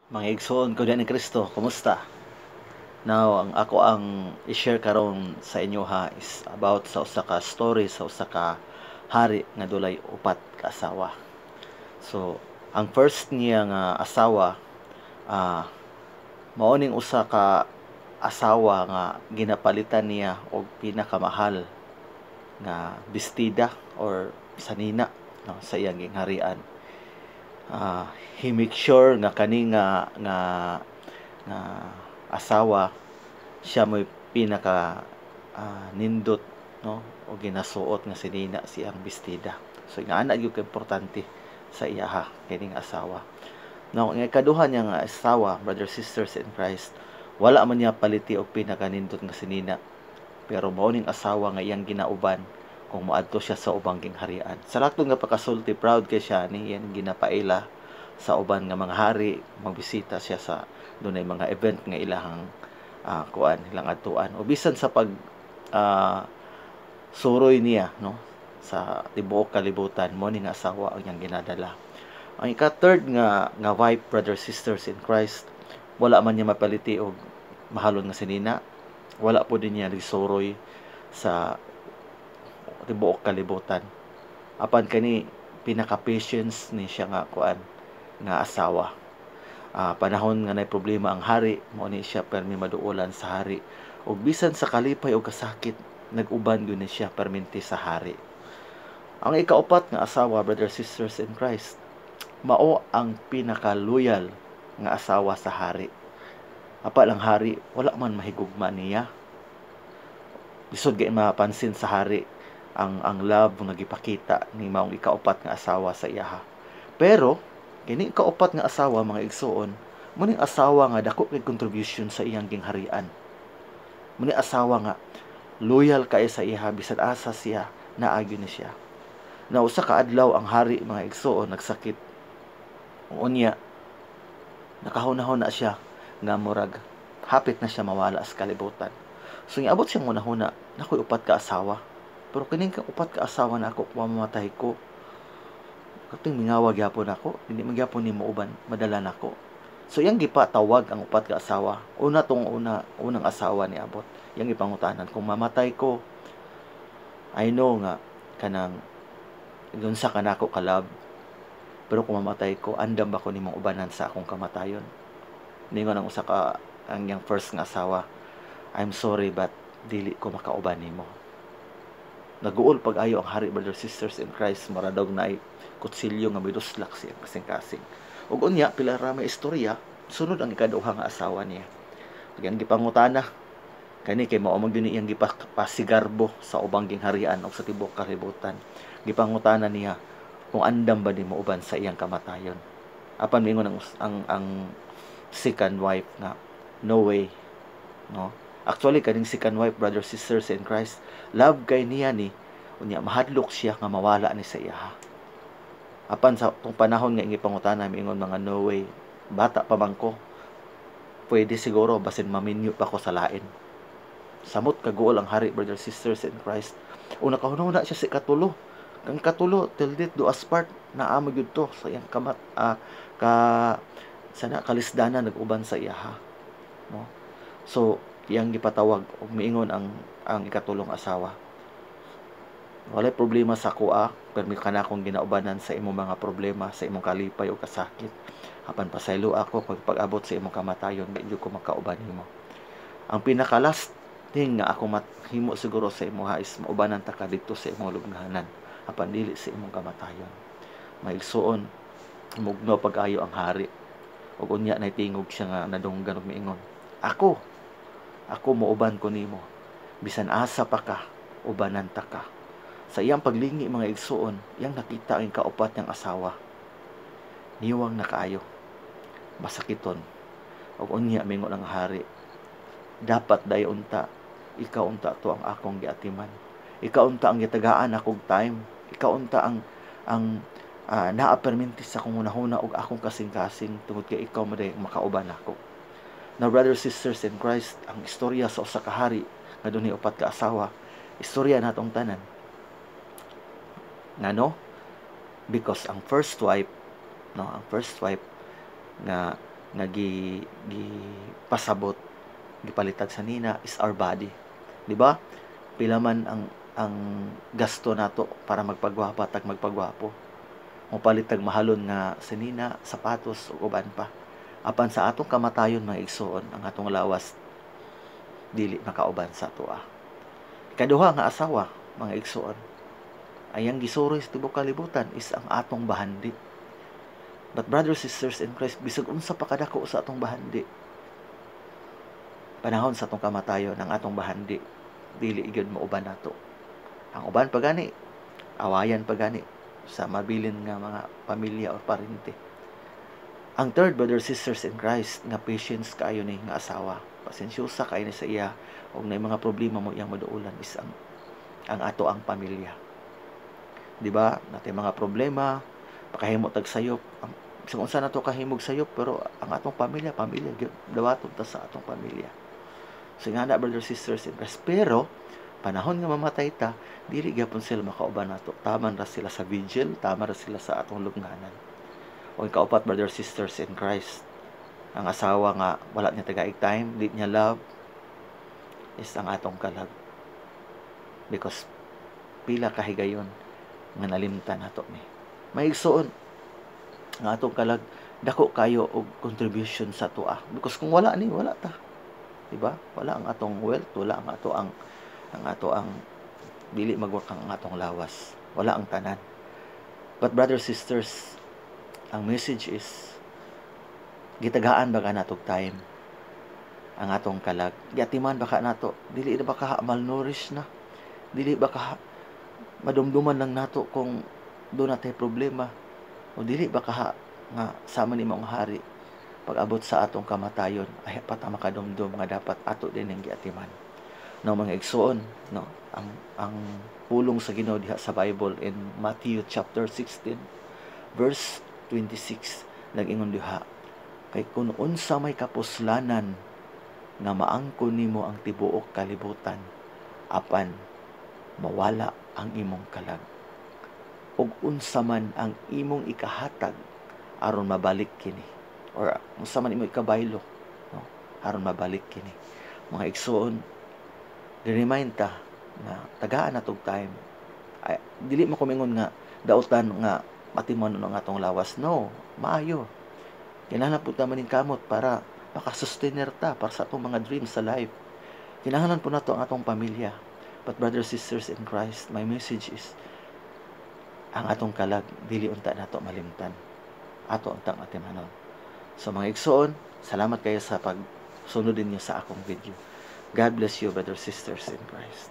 Mga igsoon ko ni Kristo, kumusta? Now, ang i-share karon sa inyo ha is about sa usa ka story sa usa ka hari nga dulay upat ka asawa. So, ang first niya nga asawa ah mao ning usa ka asawa nga ginapalitan niya og pinakamahal nga bestida or sanina no, sa iyang gingharian. He make sure nga kani nga asawa siya mo'y pinaka nindot no o ginasuot nga sinina siyang bestida. So inaana gyud ka importante sa iyaha kining asawa. Now ang ikaduha niya nga asawa, brothers sisters in Christ, wala man niya paliti og pinakanindot nga sinina. Pero mao ning asawa nga iyang ginauban kung moadto siya sa ubang gingharian. Sa lato nga pagkasulti, proud kay siya ni iyang ginapaila sa uban nga mga hari, magbisita siya sa dunay mga event nga ilahang kuan ilang atuan o bisan sa pag ah, suroy niya no sa tibuok kalibutan mo ni nga asawa ang iyang ginadala. Ang ika-third nga wife, brothers sisters in Christ, wala man niya mapaliti og mahalon nga sinina, wala po din niya nagsuroy sa tibuok kalibutan. Apan kani pinaka-patience ni siya nga kuan nga asawa. Panahon nga nay problema ang hari, mo ni siya permi maduolan sa hari. Ug bisan sa kalipay o kasakit, nag-uban gyud ni siya perminti sa hari. Ang ikaupat nga asawa, brothers sisters in Christ, mao ang pinaka-loyal nga asawa sa hari. Apa lang hari, wala man mahigugma niya. Lisod gay mapansin sa hari ang love nga gipakita ni maong ikaupat nga asawa sa iyaha. Pero kini ikaupat nga asawa, mga igsoon, muning asawa nga dako kay contribution sa iyang gingharian. Muning asawa nga loyal kay sa iyaha bisan asa siya naagyo ni siya. Na usa ka adlaw ang hari, mga igsoon, nagsakit. Unya nakahunahon na siya nga murag hapit na siya mawala sa kalibutan. So niabot siyang hunahuna, nakoy upat ka asawa. Pero kining upat ka asawa na ako, mamatay ko. Kating mingawag yapon ako, hindi magyapon ni mauban, madala nako. So yang gipatawag ang upat ka asawa. Unang asawa ni abot. Yang gipangutanan, kung mamatay ko, I know nga kanang gunsa ka nako kalab. Pero kung mamatay ko, andam ba ko nimong ubanan sa akong kamatayon? Ningon ang usa ka ang yang first nga asawa, I'm sorry but dili ko makauban nimo. Naguol pag-ayo ang hari, brothers sisters in Christ, maradog na ay kutsilyo nga miduslak siya kasing-kasing. Ug unya pila ra may istorya, sunod ang ikaduha nga asawa niya. Ang gipangutana kani kay mao man gyud iyang gipasigarbo sa ubang gingharian o sa tibuok kalibutan. Gipangutana niya kung andam ba nimo uban sa iyang kamatayon. Apan mingon ang second wife na no way, no. Actually kaning second wife, brothers sisters in Christ, love kay niya ni unya mahadlok siya nga mawala ni sa iyaha. Apan sa tong panahon nga gipangutana mingon mga no way, bata pa man ko, pwede siguro basin maminyo pa ko sa lain. Samot kaguol ang hari, brothers sisters in Christ. Una kahunahon na siya si katulo. Kang katulo till death do us part, naamo gyud to sa iyang ka sana kalisdanan nag-uban sa iyaha, no. So iyang gipatawag og miingon ang ikatulong asawa, walay problema sa kuha, pero kana akong ginaubanan sa imong mga problema, sa imong kalipay o kasakit. Apan pasaylo ako pag-abot sa imong kamatayon, medyo ko makauban nimo. Ang pinaka-last thing nga ako mahimo siguro sa imo is maubanan ta ka dito sa imong lubnganan, apan dili sa imong kamatayon. Maigsuon, mugno pag-ayo ang hari. Ug unya nay tingog siya nga nadunggan og miingon, Ako mauban ko nimo. Bisan asa pa ka, ubanan ta ka. Sa iyang paglingi, mga igsuon, iyang nakita ang kaupat niyang asawa. Niwang na kaayo. Masakiton. Og unya mingon ang hari, dapat day unta, ikaw unta to ang akong giatiman. Ikaw unta ang gitagaan akong time. Ikaw unta ang naa-perminti sa akong hunahuna og akong kasing-kasing tungod kay ikaw maday makauban ako. Now, brothers, sisters in Christ, ang istorya sa usa ka hari nga dunay upat ka asawa, istorya natong tanan. Ngano? Because ang first wife nga nga pasabot gipalitag sa nina is our body. Di ba? Pila man ang gasto nato para magpagwapa tag magpagwapo. Mopalit tag mahalon nga sinina, sapatos ug uban pa. Apan sa atong kamatayon mga igsoon, ang atong lawas dili makauban sa atoa. Ikaduha nga asawa mga igsoon, ayang gisuroy sa tibuok kalibutan is ang atong bahandi. But brothers, sisters in Christ, bisag unsa pa kadako sa atong bahandi, panahon sa atong kamatayon, ang atong bahandi dili gyud mauban nato. Ang uban pa gani, awayan pa gani sa mabilin nga mga pamilya o parente. Ang third, brothers, sisters in Christ, nga patience kaayo ni nga asawa, pasensyosa kaayo ni sa iya, og na mga problema mo iyang maduulan is ang ato ang pamilya. Di ba? Natay mga problema, pakahimo tag sayop, kung unsa nato kahimog sayop, pero ang atong pamilya dawaton ta sa atong pamilya. So nga na, brothers, sisters in Christ, pero panahon nga mamatay ta, dili gyapon sila makauban nato. Taman ra sila sa vigil, tama ra sila sa atong lugnanan. O kaupat, brothers, sisters in Christ, ang asawa nga wala niya tagaig time, di niya love, is ang atong kalag. Because pila kahigayon nga nalimtan nato ni. May igsoon nga atong kalag dako kayo og contribution sa tuwa. Because kung wala ni, wala ta. Diba? Wala ang atong wealth, wala ang ato ang dili magwork ang atong lawas. Wala ang tanan. But brothers, sisters, ang message is gitagaan ba ka natog time ang atong kalag. Giatiman ba ka nato? Dili ba ka malnourished na? Dili ba ka madumduman lang nato kung doon natay problema? O dili ba ka nga sama ni mong hari pag-abot sa atong kamatayon ay pata makadumdum nga dapat ato din ang giatiman. No, mga igsoon, no, ang pulong sa Ginoo diha sa Bible in Matthew chapter 16 verse 26 nag-ingon diha, kay kun unsa may kapuslanan nga maangkon nimo ang tibuok kalibutan, apan mawala ang imong kalag, ug unsa man ang imong ikahatag aron mabalik kini, or unsa man imong ikabaylo, no, aron mabalik kini. Mga igsoon, di-remind ta na tagaan natog time. Ay, dili mo kumingon nga dautan nga matimon ng atong lawas. No, maayo. Kinahanglan po ta maning kamot para makasustainer ta para sa atong mga dreams sa life. Kinahanglan po nato ang atong pamilya. But brothers, sisters in Christ, my message is ang atong kalag dili unta nato malimtan. Ato untang atimanon. So mga igsoon, salamat kayo sa pagsunod ninyo sa akong video. God bless you, brothers, sisters in Christ.